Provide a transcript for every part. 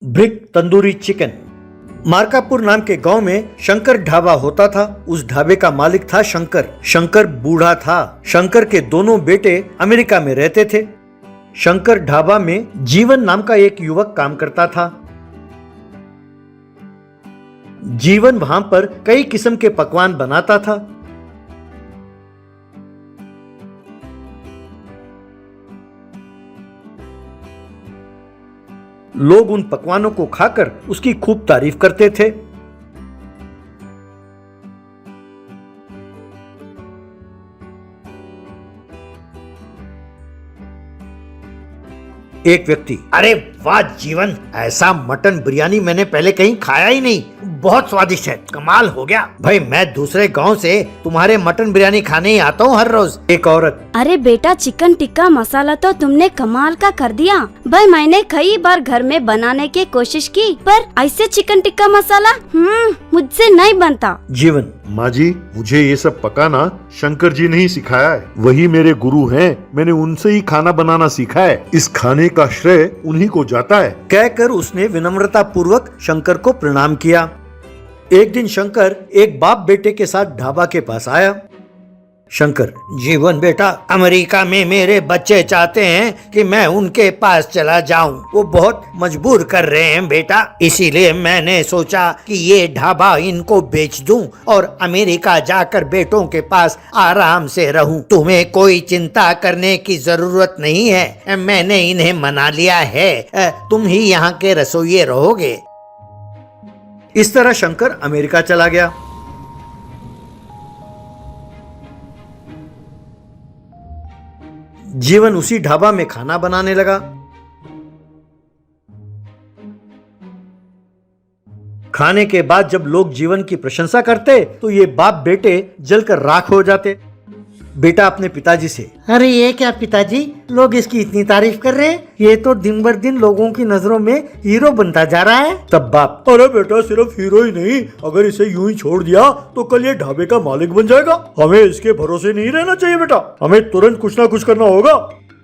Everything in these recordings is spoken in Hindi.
Brick tandoori chicken. मार्कापुर नाम के गांव में शंकर ढाबा होता था। उस ढाबे का मालिक था शंकर। शंकर बूढ़ा था। शंकर के दोनों बेटे अमेरिका में रहते थे। शंकर ढाबा में जीवन नाम का एक युवक काम करता था। जीवन वहां पर कई किस्म के पकवान बनाता था। लोग उन पकवानों को खाकर उसकी खूब तारीफ करते थे। एक व्यक्ति, अरे वाह जीवन, ऐसा मटन बिरयानी मैंने पहले कहीं खाया ही नहीं, बहुत स्वादिष्ट है, कमाल हो गया भाई, मैं दूसरे गांव से तुम्हारे मटन बिरयानी खाने ही आता हूँ हर रोज। एक औरत, अरे बेटा चिकन टिक्का मसाला तो तुमने कमाल का कर दिया भाई, मैंने कई बार घर में बनाने की कोशिश की पर ऐसे चिकन टिक्का मसाला मुझसे नहीं बनता। जीवन, माँ जी, मुझे ये सब पकाना शंकर जी ने ही सिखाया है, वही मेरे गुरु हैं, मैंने उनसे ही खाना बनाना सीखा है, इस खाने का श्रेय उन्हीं को जाता है। कहकर उसने विनम्रता पूर्वक शंकर को प्रणाम किया। एक दिन शंकर एक बाप बेटे के साथ ढाबा के पास आया। शंकर, जीवन बेटा, अमेरिका में मेरे बच्चे चाहते हैं कि मैं उनके पास चला जाऊं, वो बहुत मजबूर कर रहे हैं बेटा, इसीलिए मैंने सोचा कि ये ढाबा इनको बेच दूं और अमेरिका जाकर बेटों के पास आराम से रहूं। तुम्हें कोई चिंता करने की जरूरत नहीं है, मैंने इन्हें मना लिया है, तुम ही यहाँ के रसोइये रहोगे। इस तरह शंकर अमेरिका चला गया। जीवन उसी ढाबा में खाना बनाने लगा। खाने के बाद जब लोग जीवन की प्रशंसा करते तो ये बाप बेटे जलकर राख हो जाते। बेटा अपने पिताजी से, अरे ये क्या पिताजी, लोग इसकी इतनी तारीफ कर रहे हैं, ये तो दिन बर दिन लोगों की नजरों में हीरो बनता जा रहा है। तब बाप, अरे बेटा सिर्फ हीरो ही नहीं, अगर इसे यूं ही छोड़ दिया तो कल ये ढाबे का मालिक बन जाएगा, हमें इसके भरोसे नहीं रहना चाहिए बेटा, हमें तुरंत कुछ ना कुछ करना होगा।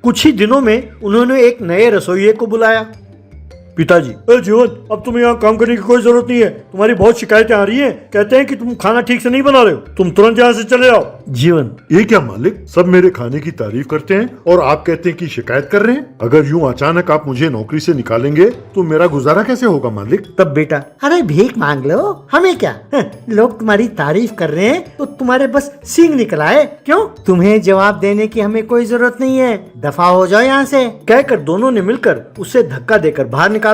कुछ ही दिनों में उन्होंने एक नए रसोइये को बुलाया। पिताजी, जीवन, अब तुम्हें यहाँ काम करने की कोई जरूरत नहीं है, तुम्हारी बहुत शिकायतें आ रही हैं, कहते हैं कि तुम खाना ठीक से नहीं बना रहे हो, तुम तुरंत यहाँ से चले जाओ। जीवन, ये क्या मालिक, सब मेरे खाने की तारीफ करते हैं और आप कहते हैं कि शिकायत कर रहे हैं, अगर यूं अचानक आप मुझे नौकरी से निकालेंगे तो मेरा गुजारा कैसे होगा मालिक। तब बेटा, अरे भीख मांग लो, हमें क्या, लोग तुम्हारी तारीफ कर रहे हैं तो तुम्हारे बस सींग निकल आए, क्यों, तुम्हें जवाब देने की हमें कोई जरूरत नहीं है, दफा हो जाओ यहाँ से। कहकर दोनों ने मिलकर उसे धक्का देकर बाहर निकाला।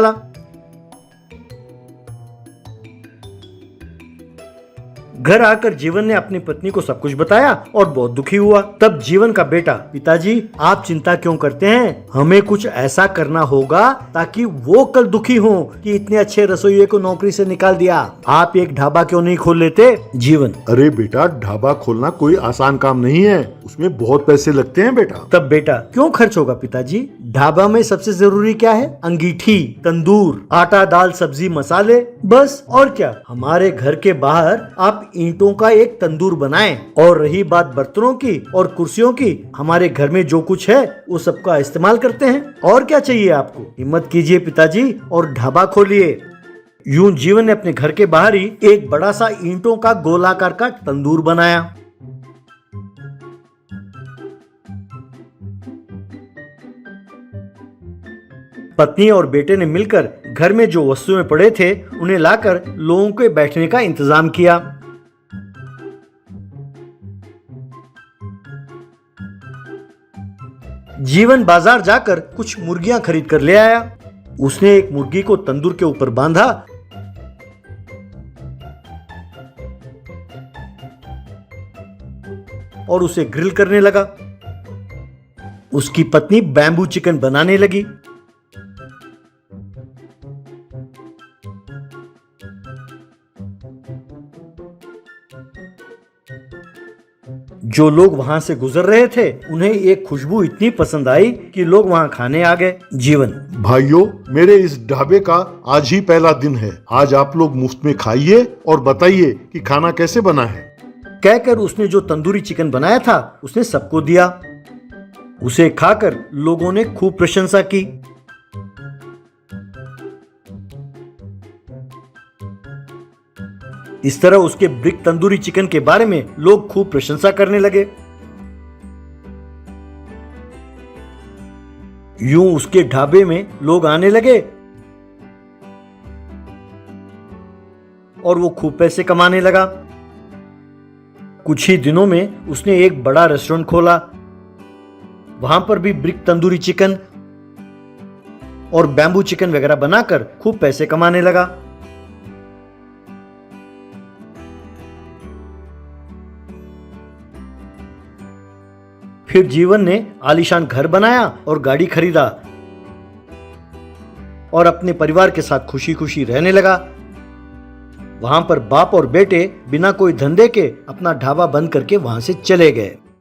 घर आकर जीवन ने अपनी पत्नी को सब कुछ बताया और बहुत दुखी हुआ। तब जीवन का बेटा, पिताजी आप चिंता क्यों करते हैं, हमें कुछ ऐसा करना होगा ताकि वो कल दुखी हो कि इतने अच्छे रसोइये को नौकरी से निकाल दिया, आप एक ढाबा क्यों नहीं खोल लेते। जीवन, अरे बेटा ढाबा खोलना कोई आसान काम नहीं है, उसमें बहुत पैसे लगते हैं बेटा। तब बेटा, क्यों खर्च होगा पिताजी, ढाबा में सबसे जरूरी क्या है, अंगीठी, तंदूर, आटा दाल सब्जी मसाले, बस, और क्या। हमारे घर के बाहर आप ईंटों का एक तंदूर बनाएं, और रही बात बर्तनों की और कुर्सियों की, हमारे घर में जो कुछ है वो सबका इस्तेमाल करते हैं, और क्या चाहिए आपको, हिम्मत कीजिए पिताजी और ढाबा खोलिए। यूं जीवन ने अपने घर के बाहर ही एक बड़ा सा ईंटों का गोलाकार का तंदूर बनाया। पत्नी और बेटे ने मिलकर घर में जो वस्तुएं पड़े थे उन्हें लाकर लोगों के बैठने का इंतजाम किया। जीवन बाजार जाकर कुछ मुर्गियां खरीद कर ले आया। उसने एक मुर्गी को तंदूर के ऊपर बांधा और उसे ग्रिल करने लगा। उसकी पत्नी बैम्बू चिकन बनाने लगी। जो लोग वहां से गुजर रहे थे उन्हें एक खुशबू इतनी पसंद आई कि लोग वहां खाने आ गए। जीवन, भाइयों, मेरे इस ढाबे का आज ही पहला दिन है, आज आप लोग मुफ्त में खाइए और बताइए कि खाना कैसे बना है। कहकर उसने जो तंदूरी चिकन बनाया था उसने सबको दिया। उसे खाकर लोगों ने खूब प्रशंसा की। इस तरह उसके ब्रिक तंदूरी चिकन के बारे में लोग खूब प्रशंसा करने लगे। यूं उसके ढाबे में लोग आने लगे और वो खूब पैसे कमाने लगा। कुछ ही दिनों में उसने एक बड़ा रेस्टोरेंट खोला। वहां पर भी ब्रिक तंदूरी चिकन और बैम्बू चिकन वगैरह बनाकर खूब पैसे कमाने लगा। फिर जीवन ने आलीशान घर बनाया और गाड़ी खरीदा और अपने परिवार के साथ खुशी खुशी रहने लगा। वहां पर बाप और बेटे बिना कोई धंधे के अपना ढाबा बंद करके वहां से चले गए।